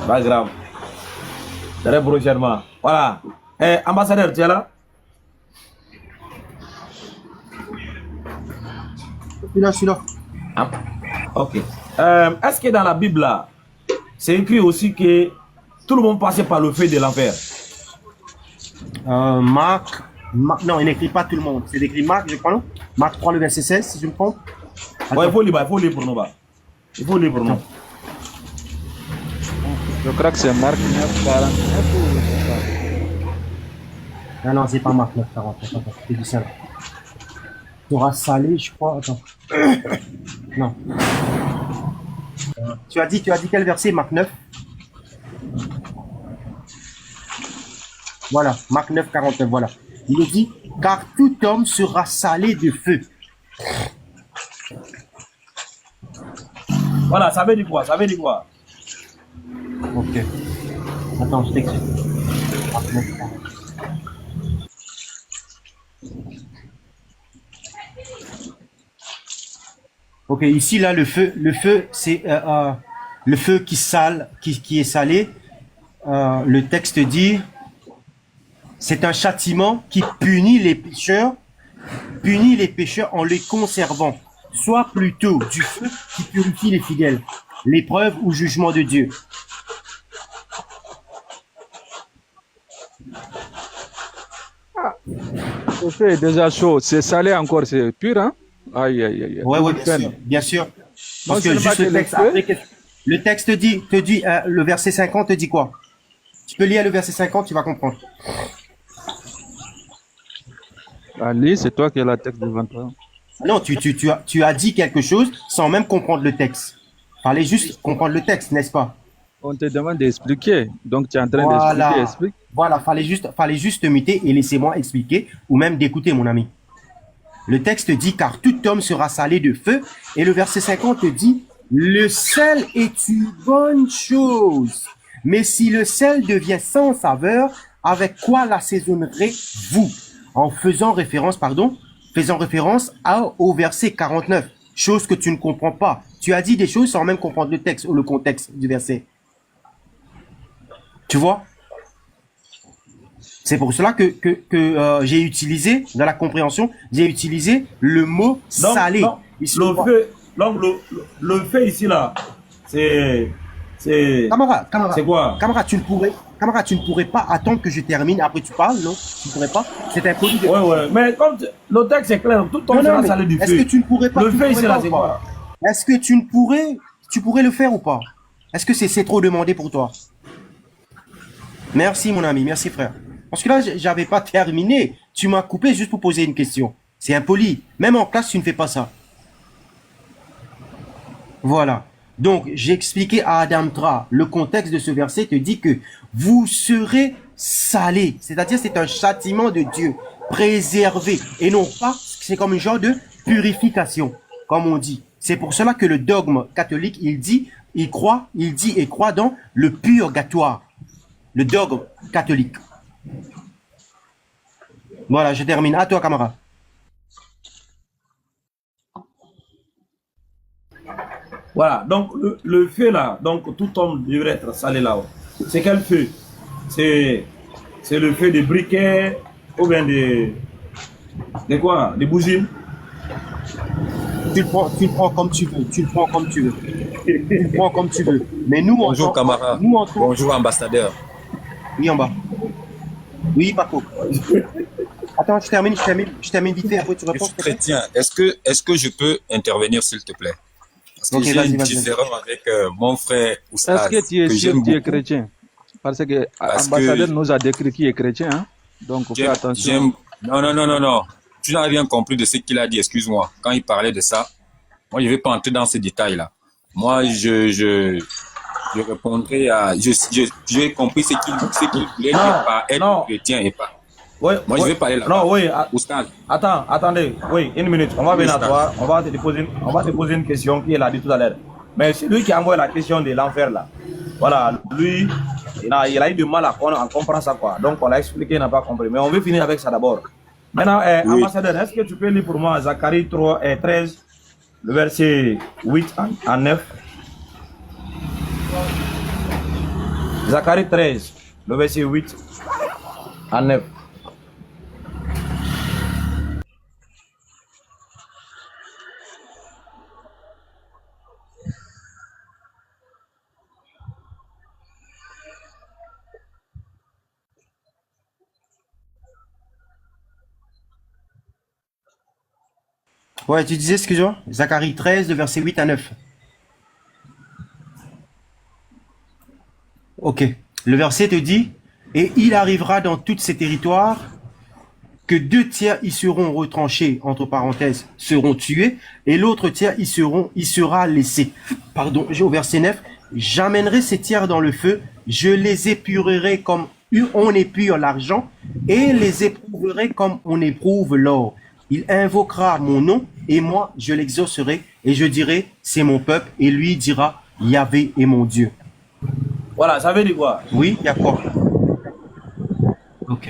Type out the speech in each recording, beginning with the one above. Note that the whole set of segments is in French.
Pas grave. Très prochainement. Voilà. Ambassadeur, tu es là? Je suis là. Ah, ok. Est-ce que dans la Bible, là, c'est écrit aussi que tout le monde passait par le feu de l'enfer? Marc, non, il n'écrit pas tout le monde. C'est écrit Marc, je crois, non? Marc 3, le verset 16, si je me trompe. Ouais, il faut lire pour nous. Il faut lire pour nous. Je crois que c'est Marc 9, 49 ou... Non, c'est pas Marc 9, 40. Attends, c'est du ça là. Torah salé, je crois. Attends. Non. Tu as dit quel verset, Marc 9? Voilà, Marc 9, 49, voilà. Il est dit, car tout homme sera salé de feu. Voilà, ça veut dire quoi? Ça veut dire quoi? Ok. Attends, je t'explique. Marc 9, 40. Ok, ici, là, le feu, c'est le feu qui est salé. Le texte dit, c'est un châtiment qui punit les pécheurs en les conservant, soit plutôt du feu qui purifie les fidèles, l'épreuve ou jugement de Dieu. Le feu est déjà chaud, c'est salé encore, c'est pur, hein? Aïe, aïe, aïe. Ouais, bien sûr. Parce que Non, juste le texte, après, le texte te dit, le verset 50 te dit quoi? Tu peux lire le verset 50, tu vas comprendre. Ali, c'est toi qui as la texte devant toi. Non, tu as dit quelque chose sans même comprendre le texte. Fallait juste comprendre le texte, n'est-ce pas? On te demande d'expliquer, donc tu es en train d'expliquer, explique. Voilà, fallait juste te muter et laissez-moi expliquer, ou même d'écouter, mon ami. Le texte dit, car tout homme sera salé de feu, et le verset 50 dit, le sel est une bonne chose, mais si le sel devient sans saveur, avec quoi l'assaisonnerez-vous? En faisant référence au verset 49, chose que tu ne comprends pas. Tu as dit des choses sans même comprendre le texte ou le contexte du verset. Tu vois? C'est pour cela que j'ai utilisé, dans la compréhension, j'ai utilisé le mot salé. Donc, le feu ici, là, c'est Camarade, c'est quoi? Camarade, tu ne pourrais pas attendre que je termine, après tu parles, non? Tu ne pourrais pas? C'est impoli de... Ouais, mais comme le texte est clair, tout le monde sera salé du feu. Est-ce que tu ne pourrais pas... Le feu ici, là, c'est quoi? Est-ce que tu pourrais le faire ou pas? Est-ce que c'est trop demandé pour toi? Merci, mon ami, merci, frère. Parce que là, j'avais pas terminé. Tu m'as coupé juste pour poser une question. C'est impoli. Même en classe, tu ne fais pas ça. Voilà. Donc, j'ai expliqué à Adam Tra, le contexte de ce verset te dit que vous serez salés. C'est-à-dire, c'est un châtiment de Dieu, préservé. Et non pas, c'est comme un genre de purification, comme on dit. C'est pour cela que le dogme catholique, il dit et croit dans le purgatoire. Le dogme catholique. Voilà, je termine. À toi, camarade. Voilà, donc le feu là, donc tout homme devrait être salé là-haut. C'est quel feu? C'est le feu de briquet ou bien de quoi? De bougies? Tu le prends comme tu veux. Tu le prends comme tu veux. Mais nous, bonjour camarade. Bonjour ambassadeur. Oui, en bas. Oui, Paco. Attends, je termine vite fait, après tu réponds. Je suis chrétien. Est-ce que je peux intervenir, s'il te plaît? Parce que j'ai une différence avec mon frère Oustaz. Est-ce que tu es sûr que tu es chrétien? Parce que l'ambassadeur nous a décrit qui est chrétien, hein? Donc, fais attention. Non. Tu n'as rien compris de ce qu'il a dit, excuse-moi. Quand il parlait de ça, moi, je ne vais pas entrer dans ces détails-là. Moi, je répondrai à... J'ai compris ce qu'il voulait dire par être chrétien et pas... Oui, moi, je vais parler là. Non, oui. Oustaz. Attendez. Oui, une minute. On va venir à toi. On va te poser une question qui est là dit tout à l'heure. Mais c'est lui qui a envoyé la question de l'enfer là. Voilà, lui, il a eu du mal à comprendre ça quoi. Donc on l'a expliqué, il n'a pas compris. Mais on veut finir avec ça d'abord. Maintenant, ambassadeur, est-ce que tu peux lire pour moi Zacharie 3 et 13, le verset 8 à 9? Zacharie 13, le verset 8 à 9. Ouais, tu disais, excuse-moi, Zacharie 13, de verset 8 à 9. Ok. Le verset te dit, et il arrivera dans tous ces territoires que 2 tiers y seront retranchés, entre parenthèses, seront tués, et l'autre tiers y sera laissé. Pardon, au verset 9, j'amènerai ces tiers dans le feu, je les épurerai comme on épure l'argent, et les éprouverai comme on éprouve l'or. Il invoquera mon nom, et moi, je l'exaucerai, et je dirai, c'est mon peuple, et lui dira, Yahvé est mon Dieu. Voilà, ça veut dire quoi? Oui, il y a quoi? Ok.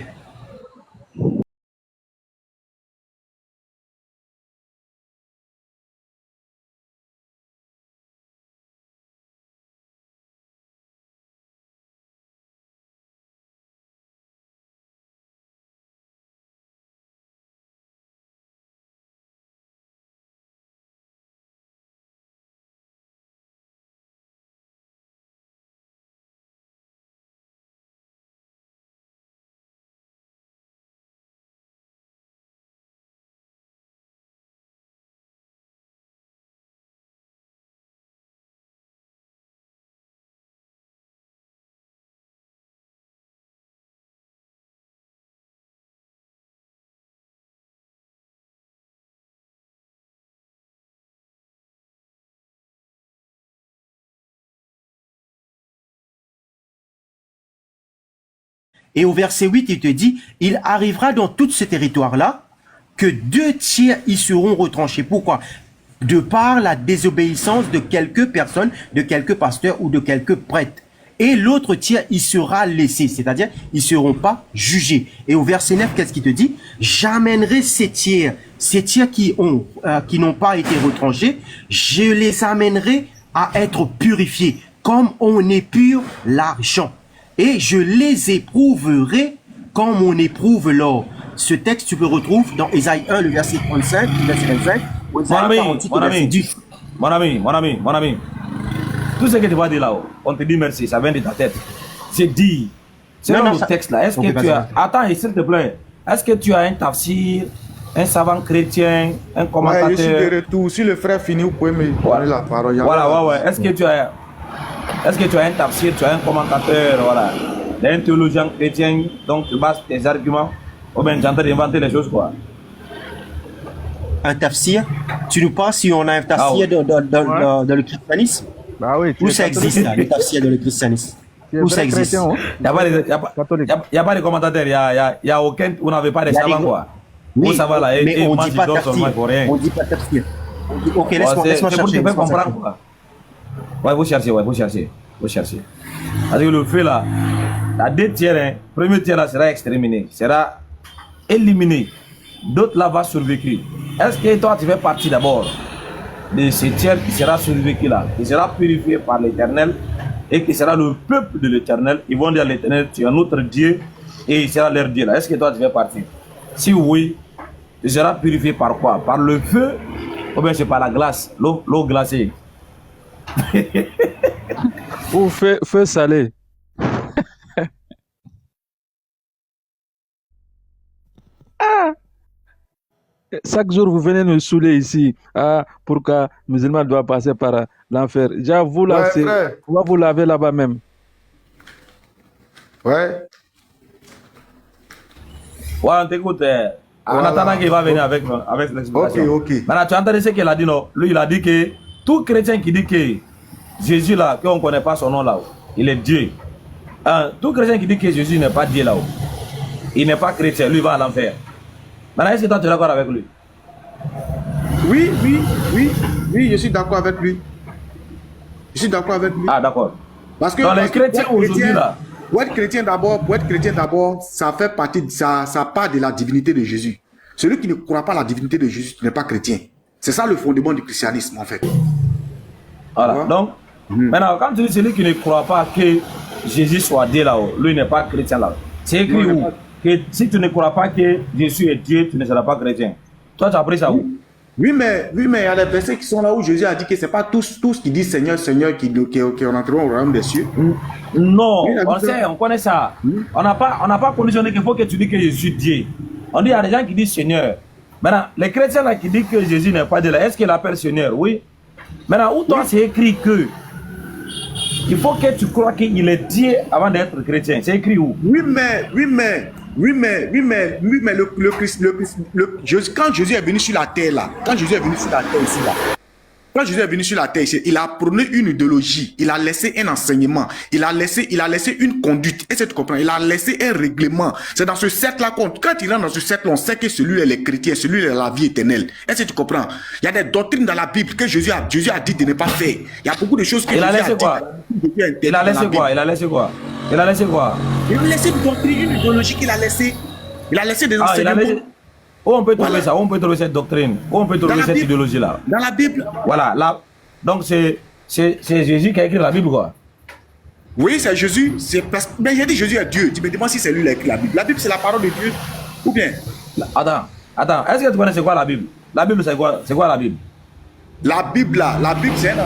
Et au verset 8, il te dit, il arrivera dans tout ce territoire-là que 2 tiers y seront retranchés. Pourquoi? De par la désobéissance de quelques personnes, de quelques pasteurs ou de quelques prêtres. Et l'autre tiers y sera laissé, c'est-à-dire ils ne seront pas jugés. Et au verset 9, qu'est-ce qu'il te dit? J'amènerai ces tiers qui n'ont pas été retranchés, je les amènerai à être purifiés, comme on épure l'argent. Et je les éprouverai comme on éprouve l'or. Ce texte, tu le retrouves dans Ésaïe 1, le verset 35, le verset 25, ou Ésaïe 48, le verset 10. Mon ami. Tout ce que tu vas dire là-haut, on te dit merci, ça vient de ta tête. C'est dit. C'est dans le texte là. Est-ce que tu as... Attends, s'il te plaît. Est-ce que tu as un tafsir, un savant chrétien, un commentateur? Ouais, je suis de retour. Si le frère finit, vous pouvez me donner la parole. Voilà. Est-ce que tu as un tafsir, tu as un commentateur, voilà, un théologien chrétien, donc tu bases tes arguments, ou bien tu es en train d'inventer les choses, quoi. Un tafsir? Tu nous parles si on a un tafsir dans le christianisme? Bah oui. Où ça existe, là, le tafsir dans le christianisme? Où ça existe? Il n'y a pas de commentateurs, il n'y a aucun, vous n'avez pas de savants, quoi. Oui, ça va, là, mais on ne dit pas tafsir. On dit pas tafsir. Ok, laisse-moi chercher. Pour comprendre, quoi. Ouais, vous cherchez. Parce que le feu là, la 2 tiers, premier tiers là sera exterminé, sera éliminé. D'autres là vont survivre. Est-ce que toi tu fais partie d'abord de ce tiers qui sera survécu là, qui sera purifié par l'Éternel et qui sera le peuple de l'Éternel? Ils vont dire à l'Éternel, tu es un autre Dieu et il sera leur Dieu là. Est-ce que toi tu fais partie? Si oui, tu seras purifié par quoi? Par le feu ou bien c'est par la glace, l'eau glacée? Ou feu salé. Chaque jour, vous venez nous saouler ici. Pourquoi le musulman doit passer par l'enfer? J'avoue, là, on va vous laver là-bas même. Ouais. Ouais, on t'écoute. On attend qu'il va venir avec l'explication. Ok. Maintenant, tu as entendu ce qu'il a dit, non? Lui, il a dit que tout chrétien qui dit que Jésus, là, qu'on ne connaît pas son nom là-haut, il est Dieu. Tout chrétien qui dit que Jésus n'est pas Dieu là-haut, il n'est pas chrétien, lui va à l'enfer. Maintenant, est-ce que toi tu es d'accord avec lui? Oui, je suis d'accord avec lui. Ah, d'accord. Parce que dans les chrétiens aujourd'hui là. Pour être chrétien d'abord, ça fait partie, ça part de la divinité de Jésus. Celui qui ne croit pas à la divinité de Jésus n'est pas chrétien. C'est ça le fondement du christianisme en fait. Voilà. Donc, maintenant, quand tu dis celui qui ne croit pas que Jésus soit Dieu là-haut, lui n'est pas chrétien là. C'est écrit où? Que si tu ne crois pas que Jésus est Dieu, tu ne seras pas chrétien. Toi, tu as appris ça où? Oui, mais il y a des versets qui sont là où Jésus a dit que ce n'est pas tous qui disent Seigneur, Seigneur qui rentreront au royaume des cieux. Non, Oui, on sait, on connaît ça. On n'a pas conditionné qu'il faut que tu dis que Jésus est Dieu. On dit il y a des gens qui disent Seigneur. Maintenant, les chrétiens là qui disent que Jésus n'est pas Dieu là, est-ce qu'il l'appelle Seigneur? Oui. Maintenant, où toi c'est écrit que il faut que tu crois qu'il est Dieu avant d'être chrétien. C'est écrit où? Oui, mais quand Jésus est venu sur la terre là, quand Jésus est venu sur la terre ici là, quand Jésus est venu sur la terre ici, il a prôné une idéologie, il a laissé un enseignement, il a laissé une conduite. Est-ce que tu comprends? Il a laissé un règlement. C'est dans ce cercle-là quand il rentre dans ce cercle, on sait que celui-là est chrétien, celui-là est la vie éternelle. Est-ce que tu comprends? Il y a des doctrines dans la Bible que Jésus a dit de ne pas faire. Il y a beaucoup de choses que Il a Jésus laissé quoi? Il a laissé quoi? Il a laissé quoi? Il a laissé quoi? Il a laissé une doctrine, une idéologie qu'il a laissé. Il a laissé des enseignements. Où on peut trouver ça? Où on peut trouver cette doctrine? Où on peut trouver cette idéologie-là? Dans la Bible. Voilà, là. Donc c'est Jésus qui a écrit la Bible, quoi. Oui, c'est Jésus. Mais j'ai dit Jésus est Dieu. Tu me demandes si c'est lui qui a écrit la Bible. La Bible, c'est la parole de Dieu. Ou bien? Attends. Est-ce que tu connais c'est quoi la Bible? La Bible, c'est quoi? C'est quoi la Bible? La Bible, là, c'est un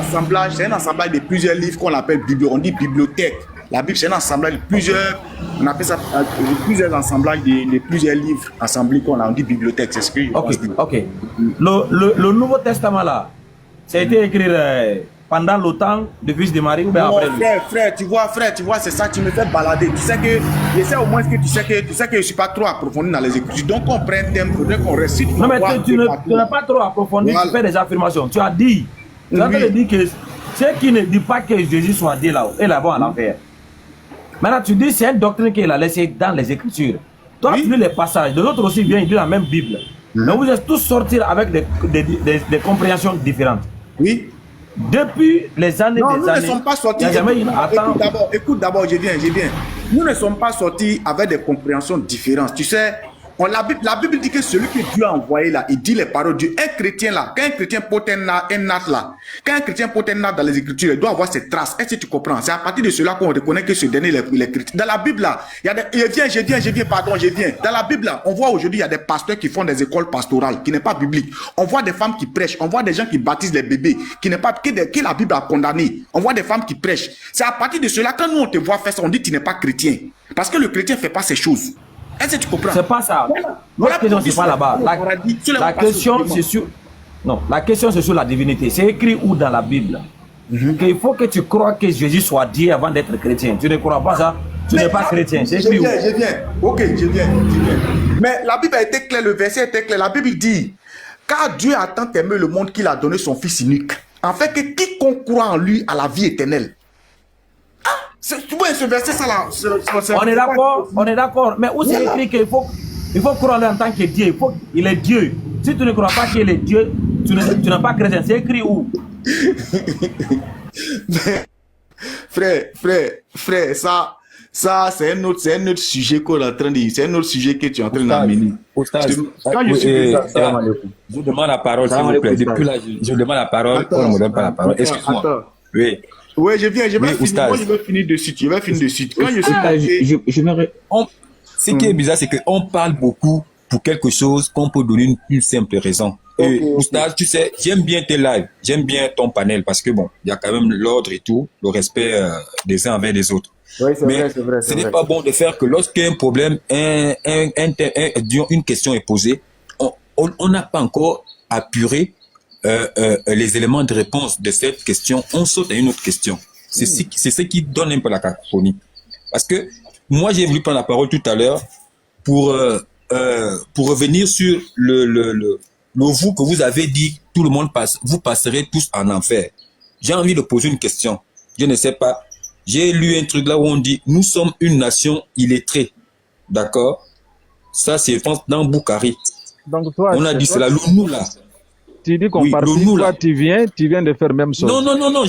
assemblage de plusieurs livres qu'on appelle Bible. On dit bibliothèque. La Bible, c'est un assemblage de plusieurs, on appelle ça plusieurs assemblages de plusieurs livres assemblés on dit bibliothèque. C'est ce que je pense. Ok. Le Nouveau Testament, là, ça a été écrit pendant le temps du fils de Marie ou bien après lui? Frère, tu vois, c'est ça, tu me fais balader. Tu sais que, j'essaie au moins que tu sais que je ne suis pas trop approfondi dans les Écritures. Donc, on prend un thème, il faudrait qu'on récite. Non, mais tu n'as pas trop approfondi, voilà. Tu fais des affirmations. Tu as dit, tu as dit que ceux qui ne disent pas que Jésus soit Dieu là-haut, et là-bas à l'enfer. Maintenant, tu dis c'est une doctrine qu'il a laissée dans les Écritures. Toi, tu lis les passages. De l'autre aussi vient, il dit la même Bible. Mais vous êtes tous sortis avec des compréhensions différentes. Oui. Depuis les années non, des nous années. Ne sommes pas sortis. Écoute d'abord, je viens. Nous ne sommes pas sortis avec des compréhensions différentes. Tu sais, la Bible dit que celui que Dieu a envoyé là, il dit les paroles de Dieu. Un chrétien là, quand un chrétien porte un acte là, quand un chrétien porte un acte dans les Écritures, il doit avoir ses traces. Est-ce que tu comprends? C'est à partir de cela qu'on reconnaît que ce dernier est chrétien. Dans la Bible là, il y a des... Je viens. Dans la Bible là, on voit aujourd'hui, il y a des pasteurs qui font des écoles pastorales, qui n'est pas biblique. On voit des femmes qui prêchent, on voit des gens qui baptisent les bébés, qui n'est pas que la Bible a condamné. On voit des femmes qui prêchent. C'est à partir de cela, quand nous on te voit faire ça, on dit que tu n'es pas chrétien. Parce que le chrétien ne fait pas ces choses. Est-ce que tu comprends? C'est pas ça. La question, c'est pas là-bas. La question, c'est sur... Non, la question, c'est sur la divinité. C'est écrit où dans la Bible? Qu'il faut que tu crois que Jésus soit Dieu avant d'être chrétien. Tu ne crois pas ça? Tu n'es pas chrétien. C'est écrit où? Je viens. Ok, je viens. Mais la Bible a été claire, le verset était clair. La Bible dit, car Dieu a tant aimé le monde qu'il a donné son Fils unique, en fait que quiconque croit en lui a la vie éternelle. Tu vois ce verset ça là. On est d'accord. Mais où c'est écrit qu'il faut croire en tant que Dieu. Il est Dieu. Si tu ne crois pas qu'il est Dieu, tu n'es pas chrétien. C'est écrit où? Frère, ça c'est un autre sujet qu'on est en train de dire. C'est un autre sujet que tu es en train d'amener. Je demande la parole, s'il vous plaît. Depuis là, je demande la parole. On ne me donne pas la parole. Excuse-moi. Oui. Oui, je viens. Moi, je vais finir de suite. Quand ce qui est bizarre, c'est qu'on parle beaucoup pour quelque chose qu'on peut donner une simple raison. Oustaz, tu sais, j'aime bien tes lives, j'aime bien ton panel parce que bon, il y a quand même l'ordre et tout, le respect des uns envers les autres. Oui, c'est vrai. Ce n'est pas bon de faire que lorsqu'un problème, une question est posée, on n'a pas encore apuré les éléments de réponse de cette question, on saute à une autre question. C'est ce qui donne un peu la cacophonie. Parce que moi, j'ai voulu prendre la parole tout à l'heure pour revenir sur le vous que vous avez dit, tout le monde vous passerez tous en enfer. J'ai envie de poser une question. Je ne sais pas. J'ai lu un truc là où on dit, nous sommes une nation illettrée. D'accord? Ça, c'est dans Bukhari. Donc toi, on a dit cela, nous là. Tu dis qu'on parle, toi tu viens de faire même chose. Non.